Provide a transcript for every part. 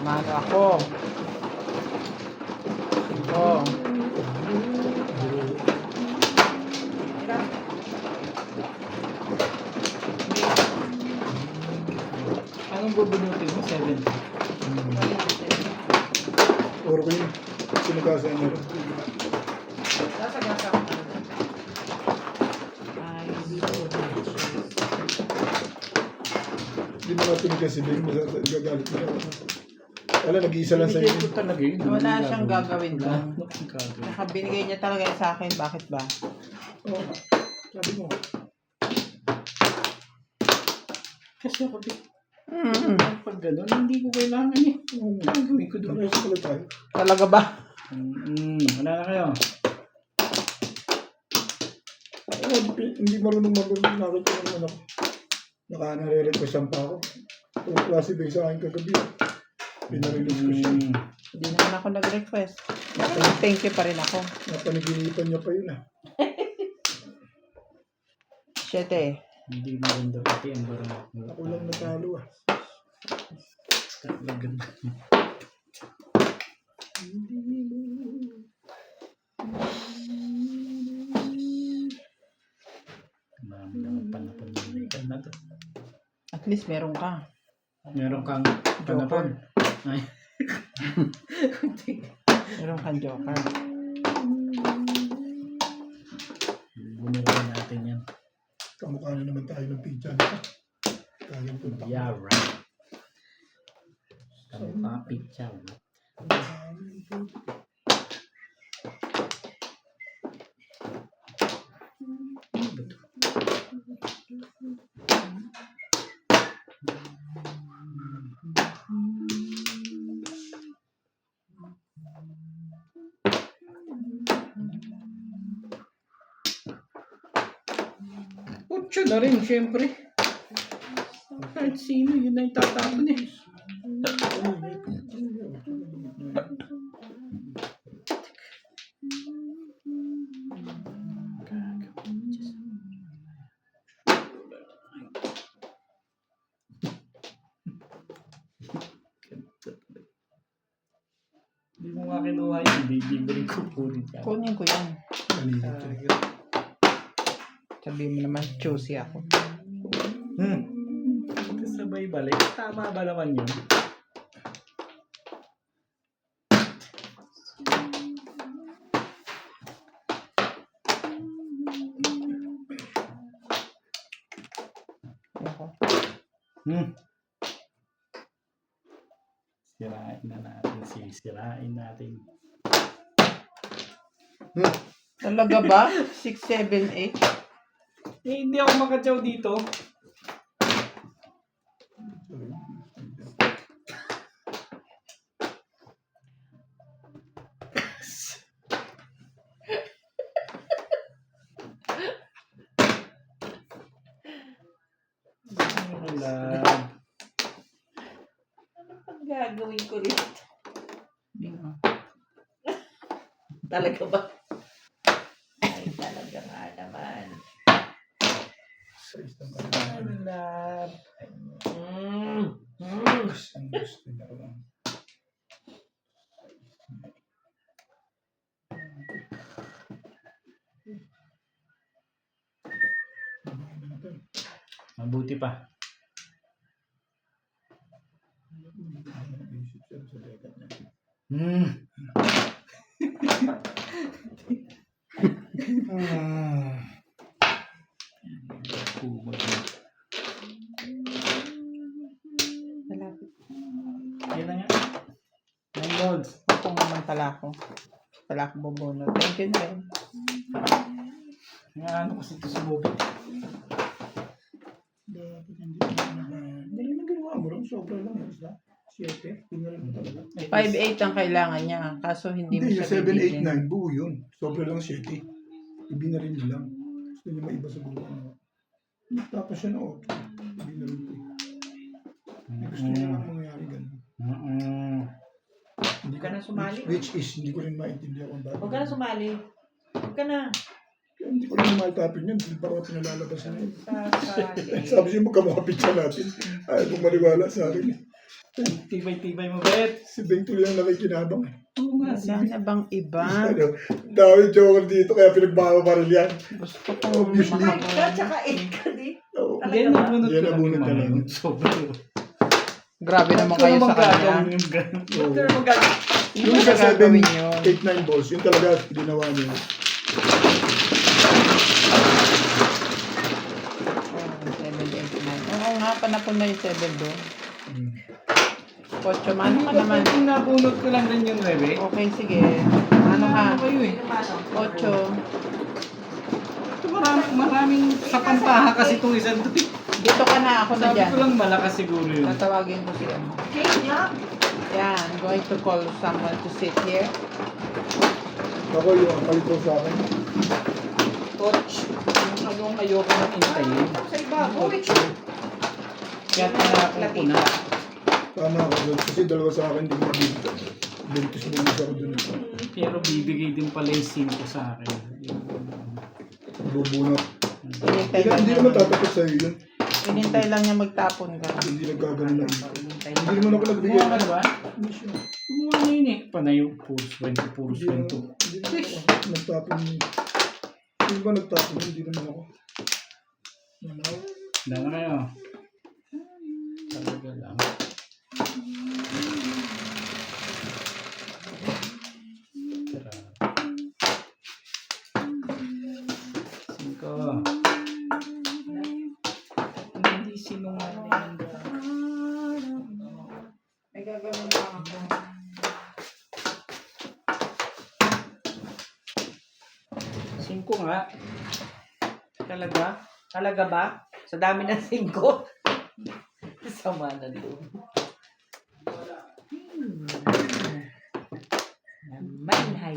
Mano ako. Oh. Anong bubunutin mo? 7. Or ko yun. Sinugasa niya. Nasa gasa ko. Hindi mo natin kasi din. Gagalit na ako. Wala, nag-iisa lang sa Binigay ko inyo. talaga yun. Wala siyang gagawin Wala doon. akong gagawin. Nakabinigay niya talaga yun sa akin. Bakit ba? Oo. Sabi mo. Kasi ako din. Pag gano'n, hindi ko kailangan eh. Gagawin ko doon. Tapos pala tayo. Talaga ba? Wala na kayo. Hindi marunong marunong. Nakita ko naman ako. Naka-nare-requestan pa ako. Kung klase ba sa akin kagabi. Pinarilis ko siya. Hindi naman ako nag-request. Thank you pa rin ako. Napaniginipan niya pa yun ah. 7. Hindi maganda pati ang barang. Ako lang natalo ah. Talaga. Marami naman panapon na to. At least meron ka. Meron kang panapon. Ay. Meron kang joker. Bumira natin yan. Kamukha na naman tayo ng pizza nito. Kayang punta. Yeah, right. Kamukha pizza. Putyo na rin, syempre. Kahit sino, yun na yung tatapon eh. Hindi mo nga kinuha yun, bibili ko po rin yan. Kunin ko yan. Naninit siya. Sabihin mo naman, choosy ako. Sabay balik, tama ba naman yun? Ako. Sirain na natin, sisirain natin. Talaga ba? 6, 7, 8? Eh, hindi ako makatsaw dito. Wala. Ano pang gagawin ko rin? Bingo. Talaga ba? Ay, talaga nga naman. Sa isang kanya. Wala. Ang gusto niya lang. Mabuti pa. Malapit. Yan na nga. Nine loads. Ako naman tala ko. Tala ko bubuno. Thank you din. Nga ano kasi ito sumubit. Dali na ginawa mo rin. Sobra lang yun. 7. Pinarin mo talaga. 5, 8 ang kailangan niya. Kaso hindi mo Hindi, siya 7, 8, bibigyan. 9. Buo yun. Sobra lang 7. Ibinarin niyo lang. Gusto niyo maiba sa buo. Tapos siya na 8. Ibinarin ko. Gusto niya lang mangyari ganun. Hindi Huwag ka na sumali. Which is, hindi ko rin maintindihan kung bakit. Huwag ka na sumali. Huwag ka na. Kaya hindi ko rin maitapin yun. Hindi pa ako pinalalabasan yun. Sasali. Sabi siya magkamukapit siya natin. Ayaw kong maniwala sa akin. Tibay-tibay mo, Bet. Si Beng tuloy ang nakikinabang. Oo nga, Wala na bang iba? Ano, dami joker dito kaya pinagbawa pa rin yan. Gusto kong Obviously. Ka, tsaka 8 ka din. Oo. Hindi, nabunot Yan, ko lang nabunot yung ka mga lang. yun. Sobrang. Grabe naman kayo sa kanya. Yung gano'n. Pero magaling. Yung Ano sa ba gagawin 7, yun? 8, 9 balls, yun talaga ginawa niyo. Oh, 7, 8, 9. Oo nga, panapon na yung 7 doon. Hmm. 8, mano ka naman. Kung nabunot ko lang rin yung 9. Okay, sige. Ano ka? Ano kayo eh? 8. Ito maraming sa pantaha kasi itong isang to. Dito ka na, ako na Sabi dyan. ko lang malakas siguro yun. Tatawagin ko si ano. Cake lang. Yan, I'm going to call someone to sit here. Ako yung palit ko sa akin. Coach, yung ayoko nang intayin. Sa ibabaw. Kaya tinapon ko na. Tama ako doon. Kasi dalawa sa akin, hindi ko mabibigyan. Buntis ako doon. Pero bibigay din pala yung 5 sa akin. Bubunot. Inintay lang Hindi niya. naman tatapos sa'yo yun. Inintay lang niya magtapon ka. Hindi nagkagano lang. Hindi naman ako nagbigay. Kumuha ka na ba? Hindi siya. Kumuha na yun eh. Panayo, puro swento, puro Hindi swento. naman ako nagtapon. Hindi ba nagtapon? Hindi naman ako. Ano? Wala na kayo. Talaga lang. Tara. 5. Hindi sinungaling. May gagawin pa ako. Singko nga. Talaga? Talaga ba? Sa dami ng 5. Sama na doon. Naman, hay.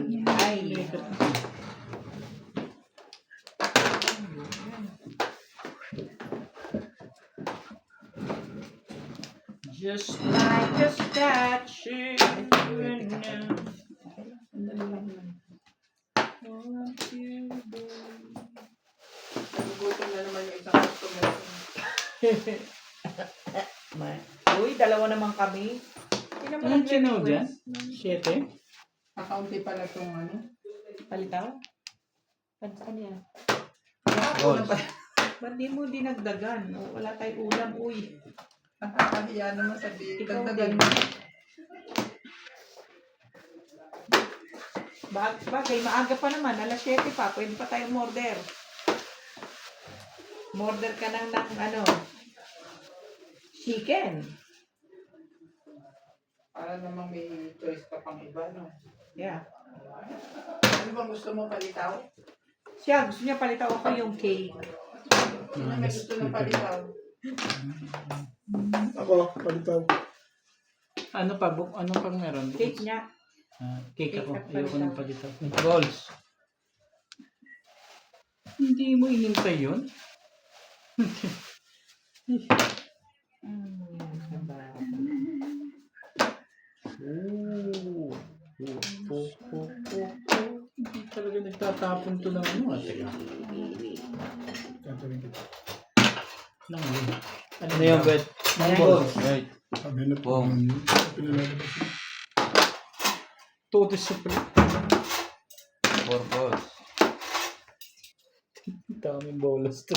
Just Like a statue. Nagugutom na naman yung isang customer. Uy, dalawa naman kami. Hindi naman Anong chinaw nagre-request. dyan? 7? Kakaunti pala itong ano. Palitaw? Ano yan? Balls. Ba't di mo dinagdagan? O, wala tayong ulam, uy. Nakakahiya naman sabihin. Ikaw Dagdagan din. mo. Bagay, maaga pa naman. Alas 7 pa. Pwede pa tayong order. Order ka ng ano, chicken. Para namang may choice ka pang iba, no? Yeah. Ano bang gusto mo palitaw? Siya, gusto niya palitaw ako yung cake. Sino may gusto ng palitaw? Ako, palitaw. Ano pa? Ano pang meron? Cake niya. Cake ako. Cake at Ayoko ng palitaw. palitaw. Balls. Hindi mo inintay yun? Hindi talaga nagtatapon to ng ano. Teka. Tatawin kita. Nang yun. Ano yung bet? Balls. Right. Sabi na po. Wow. Pinalalabas yun. Todo sa pala. 4 balls. Daming bolas to.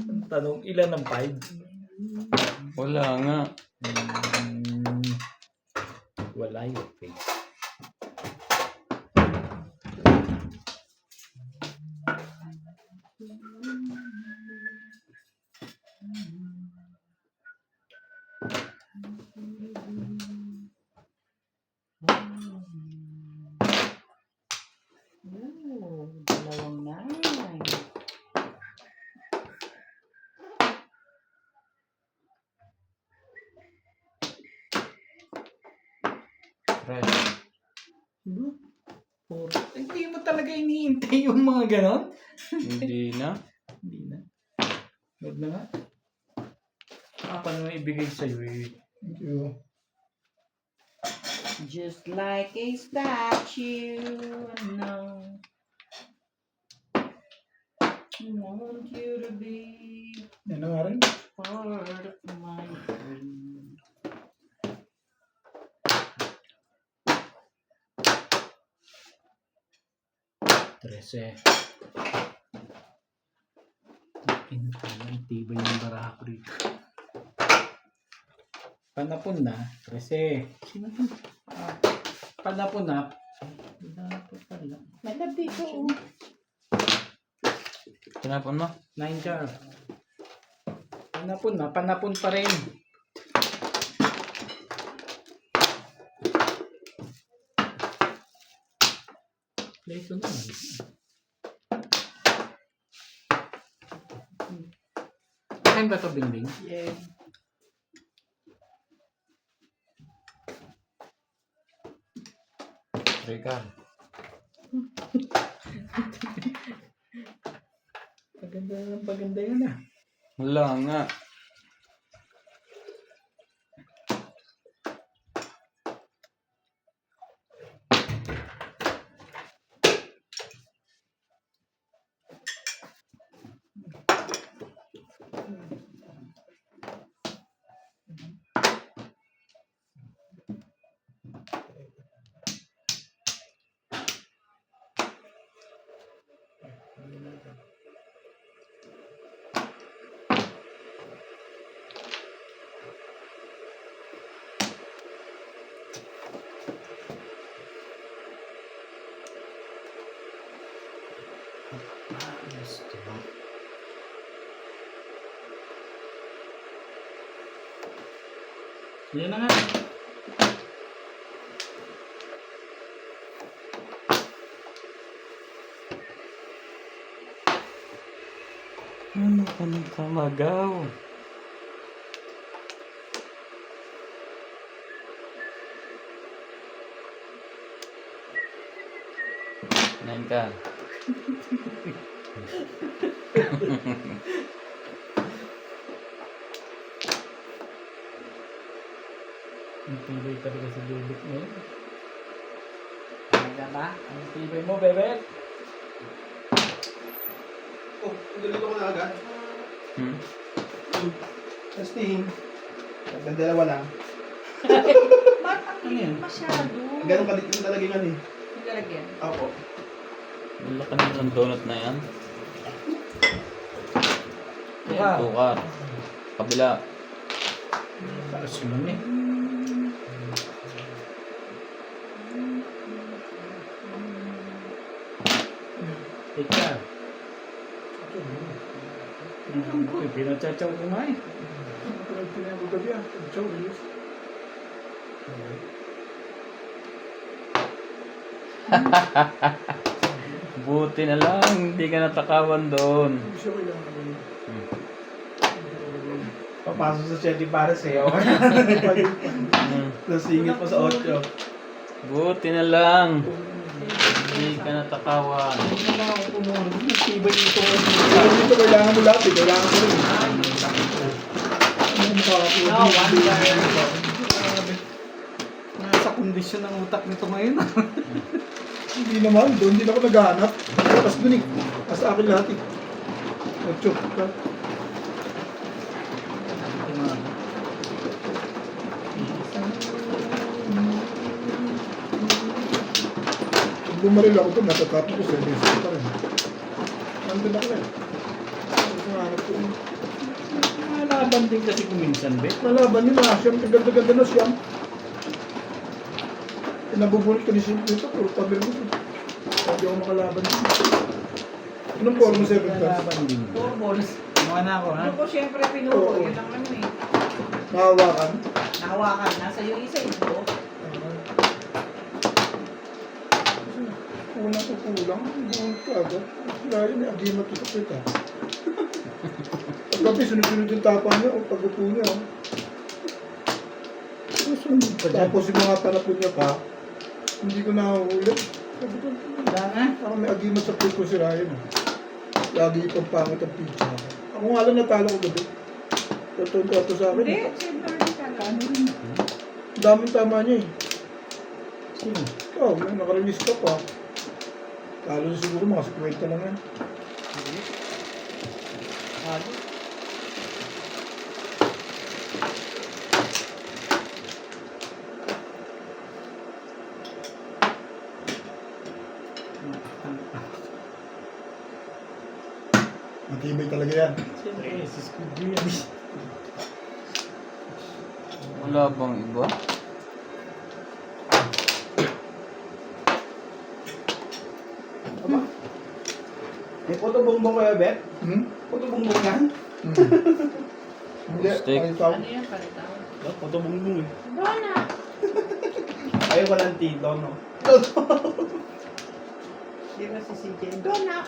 Ang tanong, ilan ang 5? Wala nga. Wala yung face. Dalawang 9. Right. Hindi mo talaga iniintay yung mga ganon? Hindi na. Hindi na. Huwag na nga. Apa naman ibigay sa'yo eh. Thank you. Just like a statue. No. I want you to be Yan na nga rin. part of my dream. Trese. Ang tibay ng baraha ko rito. Panapon na. Trese. Sino to? Panapon na. Dapat pala. May lab dito. Oh. Tinapon mo? 9 jar. Panapon na. Panapon pa rin. Play ito naman. Kain ba ito, Bingbing? Yeah. Rika. Paganda yan ah. Wala nga. Yan na nga. Ano ka ng kamagaw? Nine ka. Ang tibay talaga si Bebek mo. Talaga ba? Ang tibay mo, Bebek. Oh, dito ko na agad. Hmm? Testing. Dalawa lang. Ba't ang Ano yan? liit masyado? Ganun kalit yung talaga yan eh. Lalagyan. Ako. Wala ka naman ng donut na yan. Tukar. Tukar. Kabila. Taas yun eh. Teka. Pinatsachaw ko nga eh. Pinag-pinag ko gabi ah. Ciao, release. Buti na lang, hindi ka natakawan doon. Hindi siya kailangan ko. Papasok sa Chedi para sa'yo. Hmm. Nasingit pa sa 8. Buti na lang, hindi ka natakawan. Hindi na ako kumuha. Tibay dito. Pero dito kailangan mo lahat eh. Kailangan mo rin. Ano mukha ko? No wonder. Nasa kondisyon ng utak nito ngayon. Hindi naman. Doon din ako naghahanap. Tapos doon eh. Nasa akin lahat eh. Nag-chok ka. Pag bumaril ako doon, natatapos ko 7 years pa rin. Nandun ako eh. Nakahanap ko yun. Malaban din kasi kuminsan, be. Nalaban yun ah. Siyam, ganda-ganda na siyam. Pinabubunot ko ni Simple ito. Puro pabir mo. Hindi ako makalaban. Anong forma 7 class? Malaban din. 4 balls. Mga na ako, ha? Ano ko siyempre pinuko. Oo. Yun ang ano eh. Mahawakan. Nahawakan. Nasa yung isa ito. Una ko kulang. Buong ka agad. Wala yun eh. Agimat ito kita. Paggabi, sunod-sunod yung tapang niya. O pag-upo niya. oh. Susunod pa dyan. Tapos yung mga panapon niya pa, hindi ko nahuli. Sabi ko, Wala na. parang may agimat sa puto si Ryan. Lagi ipang pangit ang pizza. Ako nga lang natalo ko gabi. Totoo sa akin. Hindi. Siyempre hindi ka lang. Ang daming tama niya eh. Sino? Ikaw, nakarelease ka pa. Talo na siguro mga 50 lang yan. Halo. Matibay talaga yan. Siyempre, si Squid yan. Wala bang iba? May puto bongbong kayo, Bet? Hmm? Puto bongbong yan? Hindi. Steak. Ay, ikaw. Ano yan, palitaw? Puto bongbong eh. Donut! Ayaw ko ng tito, no? Di ba si CJ? Donut!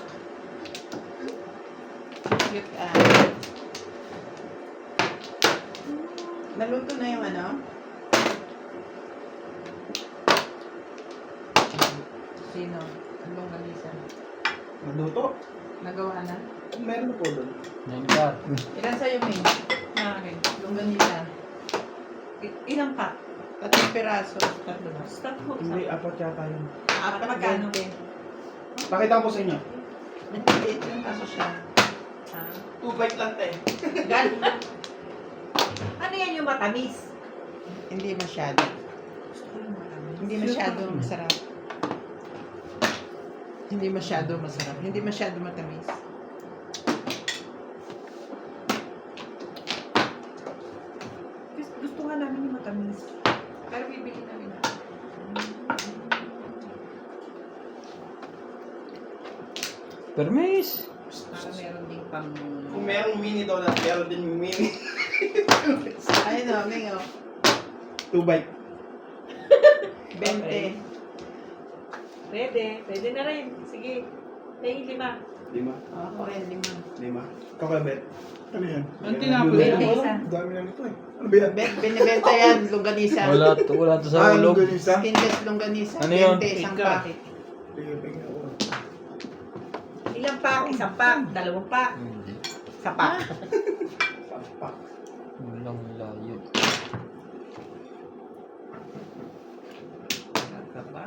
Cute ah. Naluto na yung ano? Sino? Anong nalisa? Magluto? Nagawa na? Meron po doon. Yan ka. Ilan sa'yo, May? Akin. Longganisa. Ilang pa? 3 piraso. Tatlo. Tatlo. Hindi, apat yata yun. 4 Magkano? 20. Pakita ko sa inyo. Nag-8 lang kaso siya. Ah. 2 bite lang, te. Gan- ano yan yung matamis? Hindi masyado. Hindi masyado masarap. Hindi masyado masarap. Hindi masyado matamis. Gusto nga namin yung matamis. Pero bibili namin na. Permis. Para meron ding pang... Kung merong mini donut, meron din yung mini. Ayun o, May o. 2 bite. 20. Pwede. Pwede na rin. Sige. Tayo 5. 5. Ako rin, 5. 5. Ikaw kaya, Bet? Ano yan? Ang tinapos Bente, na. isa. Ang dami na nito eh. Ano ba yan? Binibenta yan, longganisa. Wala to sa Ano ulog. ganisa? Skinless longganisa. Ano yun? 20, isang packet. Sige, tingnan ako. Ilang pack? Isang pack? 2 pack? Hindi. Sa pack? Sampak. Walang layo. Ka ba?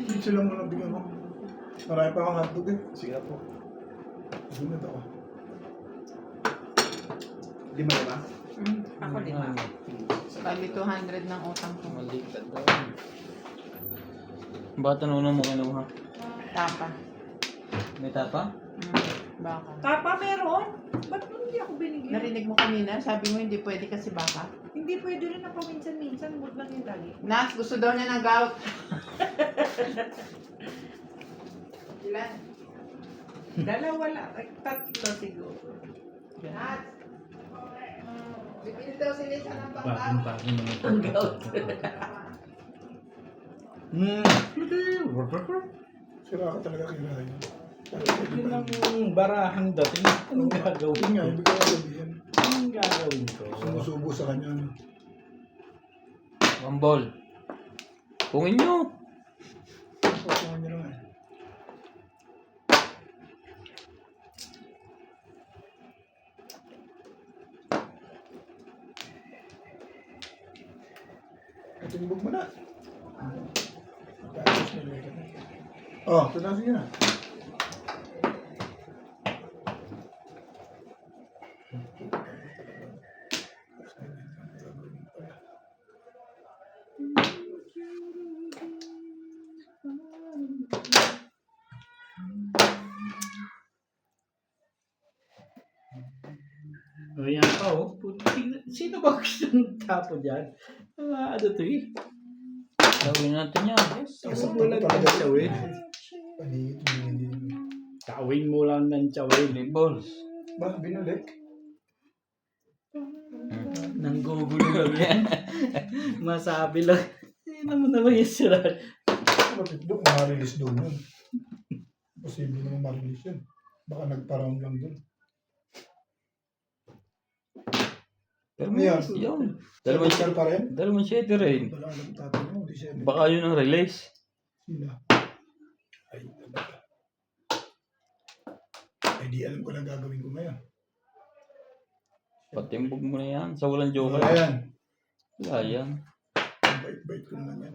Pizza lang muna bigyan mo. Marami pa akong hotdog eh. Sige na po. Sunod ako. 5 na. Ako 5. Bali 200 ng utang ko. Mali ka daw. Bata na mo kinuha. Tapa. May tapa? Baka. Tapa meron? Ba't hindi ako binigyan? Narinig mo kanina, sabi mo hindi pwede kasi baka. Hindi pwede rin ako minsan-minsan. Huwag lang yung lagi. Nas, gusto daw niya ng gout. Ilan? 2 lang. Ay, 3 siguro. Nas. Bibili daw si Lisa ng pang Bagong Ang gout. Sira ka talaga kinahay. Yun ang barahang dating. Anong Yun gagawin nga, ko? ibig ko sabihin. Anong gagawin ko? Sumusubo sa kanya. No? One ball. Kungin nyo. Papungan niya lang eh. Timbog mo na. Tapos nilagay na. Oh, tunasin niyo na. O yan pa oh. Sino ba gusto ng tapo dyan? Ano to eh? Gawin natin yan. Kasi mo lang ng tsawin. Panigit mo yun. Tawin mo lang ng tsawin. 3 balls. Ba, binalik? Nanggugulo lang yan. Masabi lang. Hindi naman yung sila. Bakit doon? Ma-release doon yun. Posible naman ma-release yun. Baka nagpa-round lang doon. Permis. Yun. Dalawang Sir pa rin? 7 rin. Wala alam tatay mo, di siya. Baka yun ang release. Sila. Ay, talaga. Ay, di alam ko lang gagawin ko ngayon. Patimbog mo na yan. Sa walang joker. Wala yan. Wala yan. Bait-bait ko naman yan.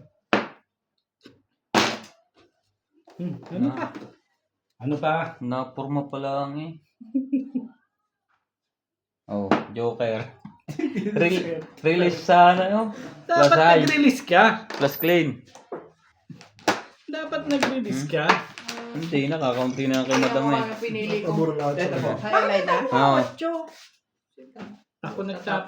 Ano pa? Ano pa? Napurma pa lang eh. Oh, Joker. Release sana no? Plus Dapat high. nag-release ka. Plus clean. Dapat nag-release ka. Hindi, nakakaunti na kay madam eh. Pinili ko. Pabura lahat Ito sa po. mga. Highlight na. Oo. Ako nagtapos.